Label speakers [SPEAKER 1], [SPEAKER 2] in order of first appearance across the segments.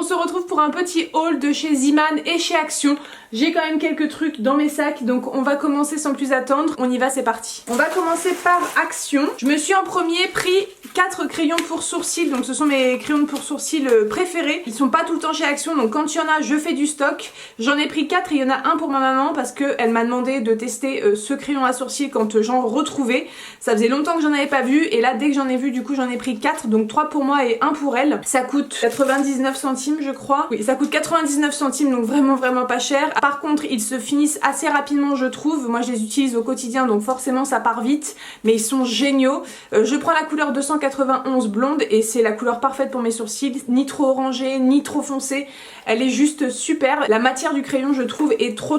[SPEAKER 1] se retrouve pour un petit haul de chez Zeeman et chez Action. J'ai quand même quelques trucs dans mes sacs, donc on va commencer sans plus attendre. On y va, c'est parti. On va commencer par Action. Je me suis en premier pris 4 crayons pour sourcils, donc ce sont mes crayons pour sourcils préférés. Ils sont pas tout le temps chez Action, donc quand il y en a, je fais du stock. J'en ai pris 4 et il y en a un pour ma maman parce qu'elle m'a demandé de tester ce crayon à sourcils quand j'en retrouvais. Ça faisait longtemps que j'en avais pas vu et là dès que j'en ai vu, du coup j'en ai pris 4, donc 3 pour moi et 1 pour elle. Ça coûte 99 centimes je crois. Oui, ça coûte 99 centimes, donc vraiment pas cher. Par contre ils se finissent assez rapidement je trouve. Moi je les utilise au quotidien donc forcément ça part vite, mais ils sont géniaux. Je prends la couleur 291 blonde et c'est la couleur parfaite pour mes sourcils, ni trop orangé ni trop foncé. Elle est juste super. La matière du crayon je trouve est trop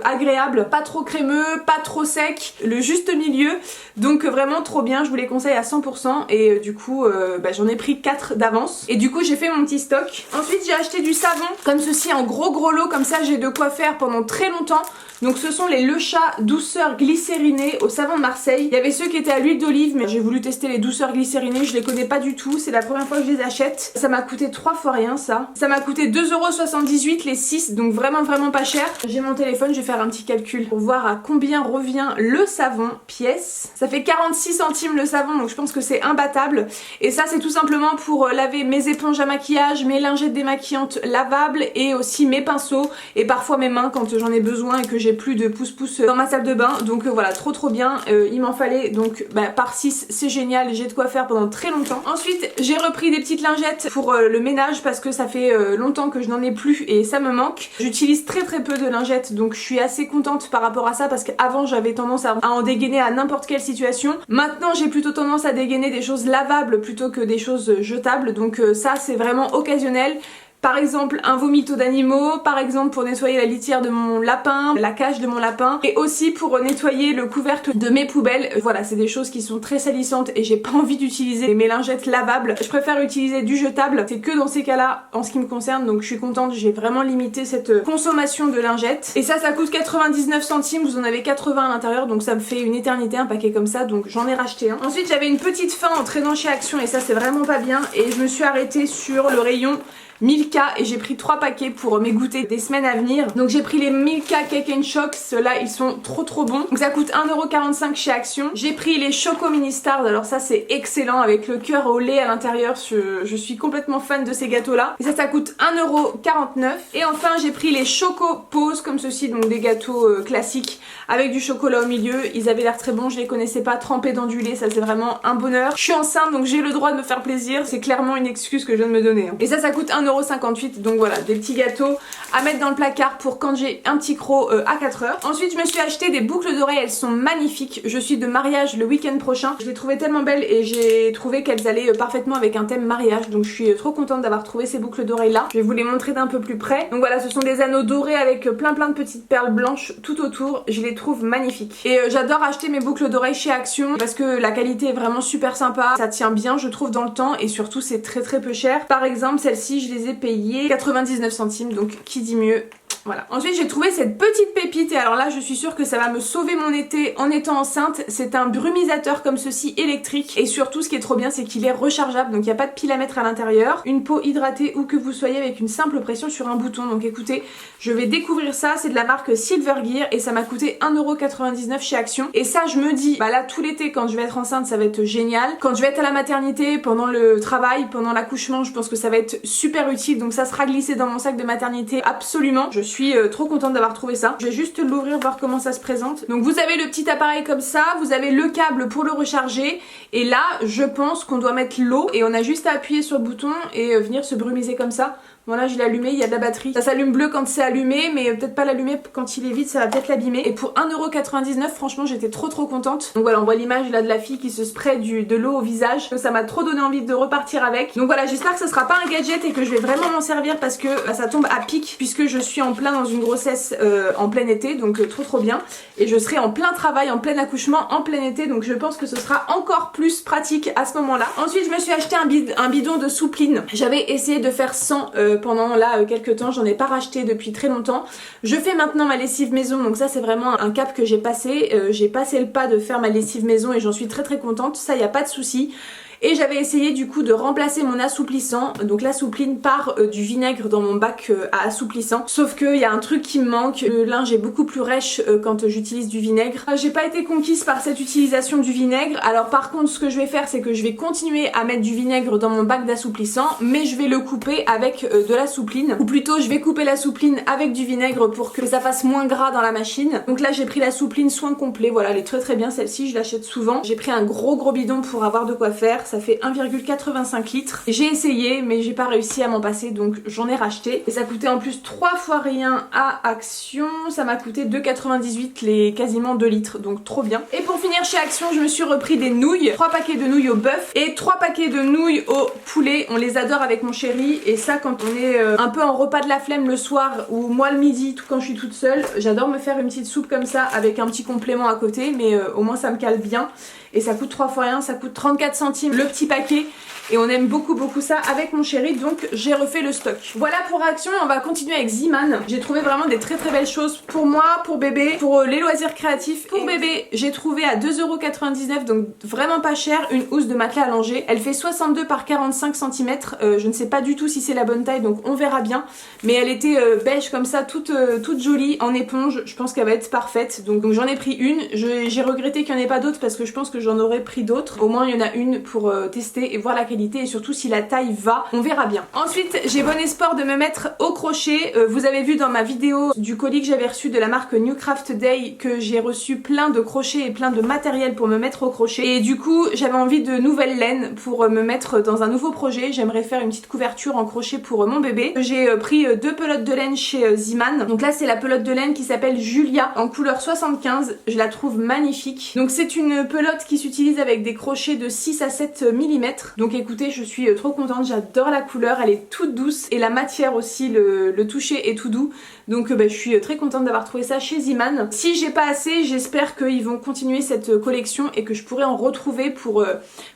[SPEAKER 1] agréable, pas trop crémeux, pas trop sec, le juste milieu, donc vraiment trop bien. Je vous les conseille à 100% et du coup j'en ai pris 4 d'avance et du coup j'ai fait mon petit stock. Ensuite j'ai acheté du savon comme ceci en gros lot, comme ça j'ai de quoi faire pendant très longtemps. Donc ce sont les Le Chat douceur glycérinée au savon de Marseille. Il y avait ceux qui étaient à l'huile d'olive, mais j'ai voulu tester les douceurs glycérinées, je les connais pas du tout, c'est la première fois que je les achète. Ça m'a coûté 3 fois rien ça. Ça m'a coûté 2,78 € les 6, donc vraiment pas cher. J'ai mon téléphone, je vais faire un petit calcul pour voir à combien revient le savon pièce. Ça fait 46 centimes le savon, donc je pense que c'est imbattable. Et ça c'est tout simplement pour laver mes éponges à maquillage, mes lingettes démaquillantes lavables et aussi mes pinceaux et parfois mes mains quand j'en ai besoin et que j'ai plus de pouce-pouce dans ma salle de bain. Donc voilà, trop bien. Il m'en fallait donc par 6, c'est génial, j'ai de quoi faire pendant très longtemps. Ensuite j'ai repris des petites lingettes pour le ménage parce que ça fait longtemps que je n'en ai plus et ça me manque. J'utilise très peu de lingettes, donc je suis assez contente par rapport à ça parce qu'avant j'avais tendance à en dégainer à n'importe quelle situation. Maintenant j'ai plutôt tendance à dégainer des choses lavables plutôt que des choses jetables, donc ça c'est vraiment occasionnel. Par exemple un vomito d'animaux, par exemple pour nettoyer la litière de mon lapin, la cage de mon lapin, et aussi pour nettoyer le couvercle de mes poubelles. Voilà, c'est des choses qui sont très salissantes et j'ai pas envie d'utiliser mes lingettes lavables. Je préfère utiliser du jetable, c'est que dans ces cas-là en ce qui me concerne, donc je suis contente, j'ai vraiment limité cette consommation de lingettes. Et ça coûte 99 centimes, vous en avez 80 à l'intérieur, donc ça me fait une éternité un paquet comme ça, donc j'en ai racheté un. Ensuite j'avais une petite faim en traînant chez Action et ça c'est vraiment pas bien, et je me suis arrêtée sur le rayon Milka et j'ai pris 3 paquets pour mes goûters des semaines à venir. Donc j'ai pris les Milka Cake and Shock, ceux-là ils sont trop bons. Donc ça coûte 1,45 € chez Action. J'ai pris les Choco Mini Stars, alors ça c'est excellent avec le cœur au lait à l'intérieur. Je suis complètement fan de ces gâteaux là. Et ça coûte 1,49 €. Et enfin j'ai pris les Choco Pose comme ceci, donc des gâteaux classiques avec du chocolat au milieu. Ils avaient l'air très bons, je les connaissais pas, trempés dans du lait, ça c'est vraiment un bonheur. Je suis enceinte donc j'ai le droit de me faire plaisir, c'est clairement une excuse que je viens de me donner. Et ça coûte 1,58 €, donc voilà, des petits gâteaux à mettre dans le placard pour quand j'ai un petit croc à 4 heures. Ensuite je me suis acheté des boucles d'oreilles, elles sont magnifiques. Je suis de mariage le week-end prochain, je les trouvais tellement belles et j'ai trouvé qu'elles allaient parfaitement avec un thème mariage, donc je suis trop contente d'avoir trouvé ces boucles d'oreilles là. Je vais vous les montrer d'un peu plus près. Donc voilà, ce sont des anneaux dorés avec plein de petites perles blanches tout autour, je les trouve magnifiques. Et j'adore acheter mes boucles d'oreilles chez Action parce que la qualité est vraiment super sympa, ça tient bien je trouve dans le temps et surtout c'est très peu cher. Par exemple celle-ci je les ai payées 99 centimes, donc qui dit mieux. Voilà. Ensuite j'ai trouvé cette petite pépite et alors là je suis sûre que ça va me sauver mon été en étant enceinte. C'est un brumisateur comme ceci électrique et surtout ce qui est trop bien c'est qu'il est rechargeable, donc il n'y a pas de pile à mettre à l'intérieur. Une peau hydratée où que vous soyez avec une simple pression sur un bouton. Donc écoutez, je vais découvrir ça, c'est de la marque Silver Gear et ça m'a coûté 1,99 € chez Action. Et ça je me dis, bah là tout l'été quand je vais être enceinte ça va être génial. Quand je vais être à la maternité, pendant le travail, pendant l'accouchement, je pense que ça va être super utile, donc ça sera glissé dans mon sac de maternité absolument. Je suis trop contente d'avoir trouvé ça. Je vais juste l'ouvrir voir comment ça se présente. Donc vous avez le petit appareil comme ça, vous avez le câble pour le recharger et là je pense qu'on doit mettre l'eau et on a juste à appuyer sur le bouton et venir se brumiser comme ça. Voilà, je l'ai allumé, il y a de la batterie. Ça s'allume bleu quand c'est allumé, mais peut-être pas l'allumer quand il est vide, ça va peut-être l'abîmer. Et pour 1,99 €, franchement, j'étais trop contente. Donc voilà, on voit l'image là de la fille qui se spray de l'eau au visage. Donc ça m'a trop donné envie de repartir avec. Donc voilà, j'espère que ça sera pas un gadget et que je vais vraiment m'en servir parce que ça tombe à pic puisque je suis en plein dans une grossesse en plein été, donc trop bien. Et je serai en plein travail, en plein accouchement, en plein été, donc je pense que ce sera encore plus pratique à ce moment-là. Ensuite, je me suis acheté un bidon de soupline. J'avais essayé de faire 100 pendant là quelques temps, j'en ai pas racheté depuis très longtemps. Je fais maintenant ma lessive maison, donc ça c'est vraiment un cap que j'ai passé. J'ai passé le pas de faire ma lessive maison et j'en suis très contente, ça y a pas de souci. Et j'avais essayé du coup de remplacer mon assouplissant, donc l'assouplines par du vinaigre dans mon bac à assouplissant. Sauf qu'il y a un truc qui me manque, le linge est beaucoup plus rêche quand j'utilise du vinaigre. J'ai pas été conquise par cette utilisation du vinaigre. Alors par contre ce que je vais faire c'est que je vais continuer à mettre du vinaigre dans mon bac d'assouplissant, mais je vais le couper avec de la soupline. Ou plutôt je vais couper la soupline avec du vinaigre pour que ça fasse moins gras dans la machine. Donc là j'ai pris la soupline soin complet, voilà elle est très bien celle-ci, je l'achète souvent. J'ai pris un gros bidon pour avoir de quoi faire, ça fait 1,85 litres. J'ai essayé mais j'ai pas réussi à m'en passer donc j'en ai racheté. Et ça coûtait en plus 3 fois rien à Action, ça m'a coûté 2,98 les quasiment 2 litres, donc trop bien. Et pour finir chez Action je me suis repris des nouilles, 3 paquets de nouilles au bœuf et 3 paquets de nouilles au poulet. On les adore avec mon chéri et ça quand on est un peu en repas de la flemme le soir ou moi le midi tout quand je suis toute seule, j'adore me faire une petite soupe comme ça avec un petit complément à côté, mais au moins ça me cale bien. Et ça coûte 3 fois rien, ça coûte 34 centimes le petit paquet. Et on aime beaucoup ça avec mon chéri, donc j'ai refait le stock. Voilà pour Action et on va continuer avec Zeeman. J'ai trouvé vraiment des très belles choses pour moi, pour bébé, pour les loisirs créatifs. Pour bébé, j'ai trouvé à 2,99 €, donc vraiment pas cher, une housse de matelas allongée. Elle fait 62 par 45 cm, je ne sais pas du tout si c'est la bonne taille, donc on verra bien. Mais elle était beige comme ça, toute jolie, en éponge, je pense qu'elle va être parfaite. Donc j'en ai pris une, j'ai regretté qu'il n'y en ait pas d'autres parce que je pense que j'en aurais pris d'autres. Au moins il y en a une pour tester et voir la qualité et surtout si la taille va, on verra bien. Ensuite j'ai bon espoir de me mettre au crochet. Vous avez vu dans ma vidéo du colis que j'avais reçu de la marque New Craft Day que j'ai reçu plein de crochets et plein de matériel pour me mettre au crochet. Et du coup j'avais envie de nouvelles laines pour me mettre dans un nouveau projet. J'aimerais faire une petite couverture en crochet pour mon bébé. J'ai pris 2 pelotes de laine chez Zeeman. Donc là c'est la pelote de laine qui s'appelle Julia en couleur 75. Je la trouve magnifique. Donc c'est une pelote qui s'utilise avec des crochets de 6 à 7 mm. Donc écoutez, je suis trop contente, j'adore la couleur, elle est toute douce et la matière aussi, le toucher est tout doux. Donc je suis très contente d'avoir trouvé ça chez Zeeman. Si j'ai pas assez, j'espère qu'ils vont continuer cette collection et que je pourrai en retrouver pour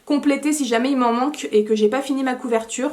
[SPEAKER 1] compléter si jamais il m'en manque et que j'ai pas fini ma couverture.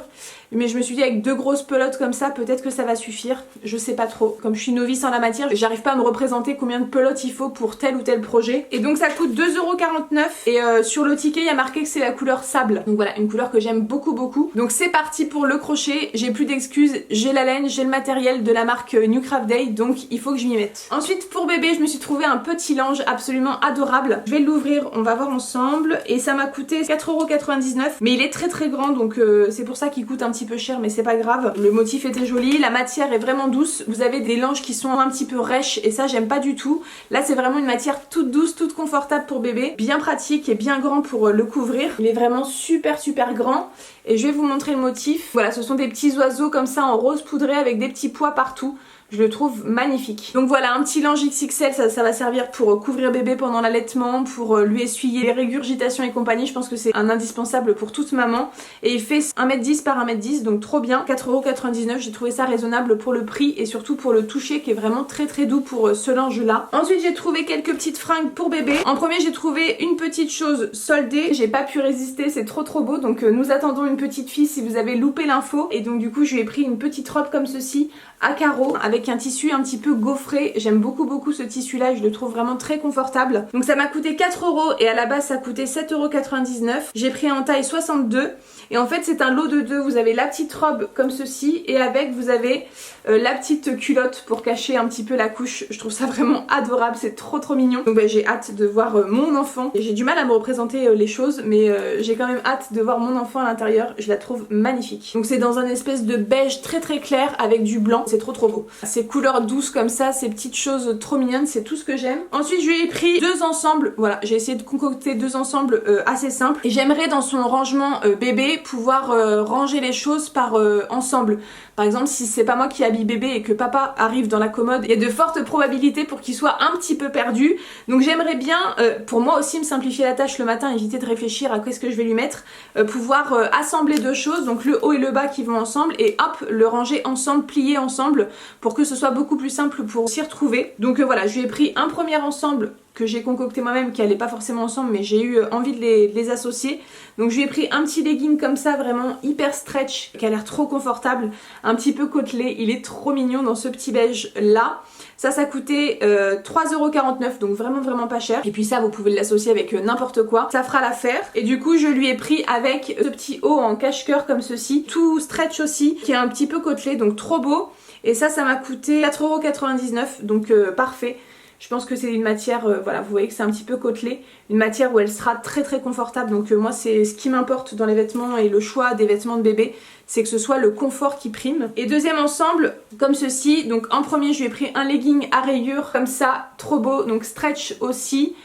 [SPEAKER 1] Mais je me suis dit avec 2 grosses pelotes comme ça, peut-être que ça va suffire. Je sais pas trop. Comme je suis novice en la matière, j'arrive pas à me représenter combien de pelotes il faut pour tel ou tel projet. Et donc ça coûte 2,49 € et sur le ticket il y a marqué que c'est la couleur sable. Donc voilà, une couleur que j'aime beaucoup. Donc c'est parti pour le crochet. J'ai plus d'excuses, j'ai la laine, j'ai le matériel de la marque New Craft Day, donc il faut que je m'y mette. Ensuite pour bébé, je me suis trouvé un petit linge absolument adorable. Je vais l'ouvrir, on va voir ensemble. Et ça m'a coûté 4,99 €. Mais il est très grand, donc c'est pour ça qu'il coûte un petit peu cher, mais c'est pas grave. Le motif était joli, la matière est vraiment douce. Vous avez des langes qui sont un petit peu rêches et ça j'aime pas du tout. Là c'est vraiment une matière toute douce, toute confortable pour bébé, bien pratique et bien grand pour le couvrir. Il est vraiment super grand. Et je vais vous montrer le motif. Voilà, ce sont des petits oiseaux comme ça en rose poudré avec des petits pois partout. Je le trouve magnifique. Donc voilà, un petit linge XXL, ça va servir pour couvrir bébé pendant l'allaitement, pour lui essuyer les régurgitations et compagnie. Je pense que c'est un indispensable pour toute maman. Et il fait 1,10 m par 1,10 m, donc trop bien. 4,99 €, j'ai trouvé ça raisonnable pour le prix et surtout pour le toucher qui est vraiment très doux pour ce linge-là. Ensuite j'ai trouvé quelques petites fringues pour bébé. En premier j'ai trouvé une petite chose soldée. J'ai pas pu résister, c'est trop beau. Donc nous attendons une petite fille si vous avez loupé l'info. Et donc du coup je lui ai pris une petite robe comme ceci à carreaux avec un tissu un petit peu gaufré. J'aime beaucoup ce tissu là, je le trouve vraiment très confortable. Donc ça m'a coûté 4 € et à la base ça coûtait 7,99 €. J'ai pris en taille 62 et en fait c'est un lot de 2. Vous avez la petite robe comme ceci et avec vous avez la petite culotte pour cacher un petit peu la couche. Je trouve ça vraiment adorable, c'est trop mignon. Donc j'ai hâte de voir mon enfant. Et j'ai du mal à me représenter les choses, mais j'ai quand même hâte de voir mon enfant à l'intérieur. Je la trouve magnifique. Donc c'est dans un espèce de beige très clair avec du blanc. C'est trop beau. Ces couleurs douces comme ça, ces petites choses trop mignonnes, c'est tout ce que j'aime. Ensuite je lui ai pris 2 ensembles. Voilà, j'ai essayé de concocter 2 ensembles assez simples. Et j'aimerais dans son rangement bébé pouvoir ranger les choses par ensemble. Par exemple si c'est pas moi qui habille bébé et que papa arrive dans la commode, il y a de fortes probabilités pour qu'il soit un petit peu perdu. Donc j'aimerais bien, pour moi aussi me simplifier la tâche le matin, éviter de réfléchir à qu'est-ce que je vais lui mettre, pouvoir assembler 2 choses, donc le haut et le bas qui vont ensemble et hop, le ranger ensemble, plier ensemble pour que ce soit beaucoup plus simple pour s'y retrouver. Donc voilà, je lui ai pris un premier ensemble que j'ai concocté moi-même qui allaient pas forcément ensemble, mais j'ai eu envie de les associer. Donc je lui ai pris un petit legging comme ça, vraiment hyper stretch, qui a l'air trop confortable, un petit peu côtelé. Il est trop mignon dans ce petit beige là. Ça coûtait 3,49 €, donc vraiment pas cher. Et puis ça, vous pouvez l'associer avec n'importe quoi, ça fera l'affaire. Et du coup, je lui ai pris avec ce petit haut en cache-cœur comme ceci, tout stretch aussi, qui est un petit peu côtelé, donc trop beau. Et ça m'a coûté 4,99 €, donc parfait. Je pense que c'est une matière, voilà, vous voyez que c'est un petit peu côtelé, une matière où elle sera très confortable. Donc moi, c'est ce qui m'importe dans les vêtements et le choix des vêtements de bébé, c'est que ce soit le confort qui prime. Et deuxième ensemble, comme ceci. Donc en premier, je lui ai pris un legging à rayures comme ça, trop beau, donc stretch aussi.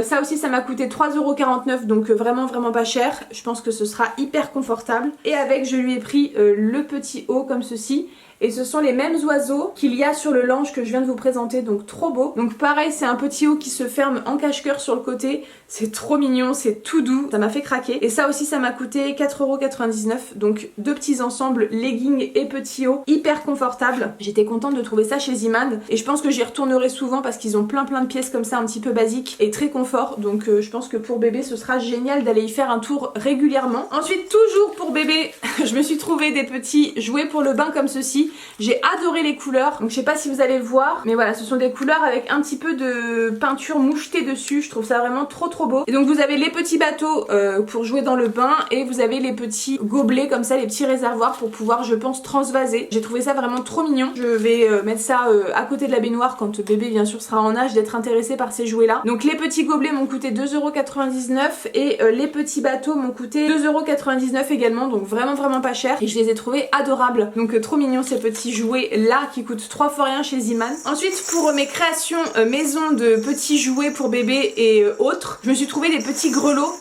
[SPEAKER 1] Ça aussi, ça m'a coûté 3,49 €, donc vraiment pas cher. Je pense que ce sera hyper confortable. Et avec, je lui ai pris le petit haut comme ceci. Et ce sont les mêmes oiseaux qu'il y a sur le linge que je viens de vous présenter, donc trop beau. Donc pareil, c'est un petit haut qui se ferme en cache-cœur sur le côté. C'est trop mignon, c'est tout doux, ça m'a fait craquer. Et ça aussi, ça m'a coûté 4,99 €. Donc deux petits ensembles, leggings et petit haut, hyper confortables. J'étais contente de trouver ça chez Zimand. Et je pense que j'y retournerai souvent parce qu'ils ont plein de pièces comme ça, un petit peu basiques et très confort. Donc je pense que pour bébé, ce sera génial d'aller y faire un tour régulièrement. Ensuite, toujours pour bébé, je me suis trouvé des petits jouets pour le bain comme ceci. J'ai adoré les couleurs, donc je sais pas si vous allez voir, mais voilà, ce sont des couleurs avec un petit peu de peinture mouchetée dessus. Je trouve ça vraiment trop beau. Et donc vous avez les petits bateaux pour jouer dans le bain, et vous avez les petits gobelets comme ça, les petits réservoirs pour pouvoir, je pense, transvaser. J'ai trouvé ça vraiment trop mignon. Je vais mettre ça à côté de la baignoire quand bébé bien sûr sera en âge d'être intéressé par ces jouets là. Donc les petits gobelets m'ont coûté 2,99 € et les petits bateaux m'ont coûté 2,99 € également, donc vraiment pas cher, et je les ai trouvés adorables. Donc trop mignons ces petits jouets là qui coûtent 3 fois rien chez Zimand. Ensuite, pour mes créations maison de petits jouets pour bébé et autres, je me suis trouvé des petits grelots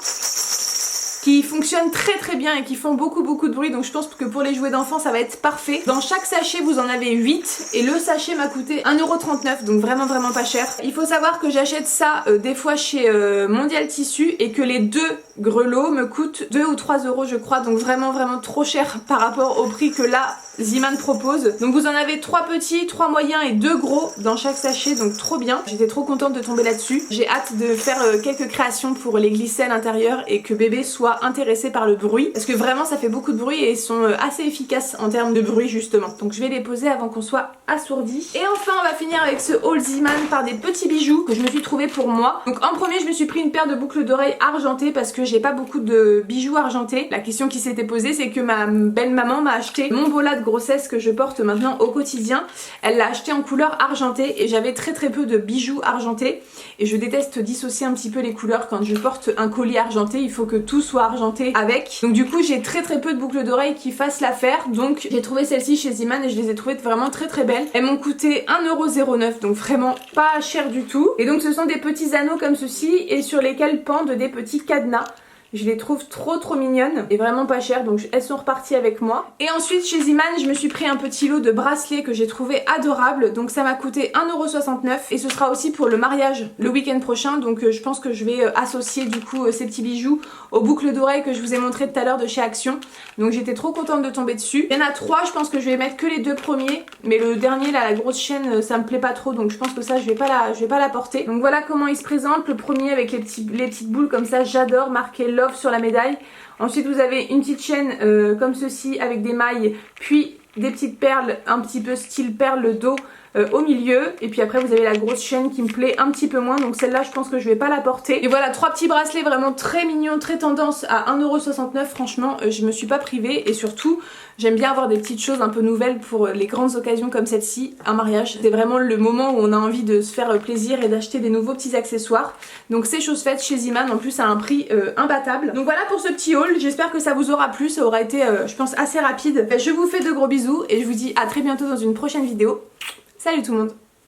[SPEAKER 1] qui fonctionnent très bien et qui font beaucoup de bruit, donc je pense que pour les jouets d'enfants ça va être parfait. Dans chaque sachet vous en avez 8 et le sachet m'a coûté 1,39 €, donc vraiment pas cher. Il faut savoir que j'achète ça des fois chez Mondial Tissu et que les deux grelots me coûtent 2 ou 3 € je crois, donc vraiment trop cher par rapport au prix que là Zimand propose. Donc vous en avez 3 petits, 3 moyens et 2 gros dans chaque sachet, donc trop bien. J'étais trop contente de tomber là-dessus. J'ai hâte de faire quelques créations pour les glisser à l'intérieur et que bébé soit intéressé par le bruit, parce que vraiment ça fait beaucoup de bruit et ils sont assez efficaces en termes de bruit justement. Donc je vais les poser avant qu'on soit assourdi. Et enfin on va finir avec ce haul Zimand par des petits bijoux que je me suis trouvé pour moi. Donc en premier je me suis pris une paire de boucles d'oreilles argentées parce que j'ai pas beaucoup de bijoux argentés. La question qui s'était posée, c'est que ma belle maman m'a acheté mon bola de grossesse que je porte maintenant au quotidien. Elle l'a acheté en couleur argentée et j'avais très peu de bijoux argentés, et je déteste dissocier un petit peu les couleurs. Quand je porte un collier argenté, il faut que tout soit argenté avec. Donc du coup j'ai très peu de boucles d'oreilles qui fassent l'affaire, donc j'ai trouvé celle-ci chez Zimand et je les ai trouvées vraiment très belles. Elles m'ont coûté 1,09 €, donc vraiment pas cher du tout. Et donc ce sont des petits anneaux comme ceci et sur lesquels pendent des petits cadenas. Je les trouve trop mignonnes et vraiment pas chères, donc elles sont reparties avec moi. Et ensuite chez Zimand je me suis pris un petit lot de bracelets que j'ai trouvé adorable, donc ça m'a coûté 1,69 € et ce sera aussi pour le mariage le week-end prochain. Donc je pense que je vais associer du coup ces petits bijoux aux boucles d'oreilles que je vous ai montré tout à l'heure de chez Action. Donc j'étais trop contente de tomber dessus. Il y en a 3, je pense que je vais mettre que les 2 premiers, mais le dernier là, la grosse chaîne, ça me plaît pas trop, donc je pense que ça je vais pas la porter. Donc voilà comment il se présente. Le premier avec les petites boules comme ça, j'adore, marqué Love sur la médaille. Ensuite vous avez une petite chaîne comme ceci avec des mailles, puis des petites perles un petit peu style perle d'eau au milieu, et puis après vous avez la grosse chaîne qui me plaît un petit peu moins, donc celle-là je pense que je vais pas la porter. Et voilà, 3 petits bracelets vraiment très mignons, très tendance à 1,69 €. Franchement je me suis pas privée, et surtout j'aime bien avoir des petites choses un peu nouvelles pour les grandes occasions comme celle-ci. Un mariage, c'est vraiment le moment où on a envie de se faire plaisir et d'acheter des nouveaux petits accessoires. Donc c'est chose faite chez Zimand, en plus à un prix imbattable. Donc voilà pour ce petit haul, j'espère que ça vous aura plu. Ça aura été je pense assez rapide. Je vous fais de gros bisous et je vous dis à très bientôt dans une prochaine vidéo. Salut tout le monde!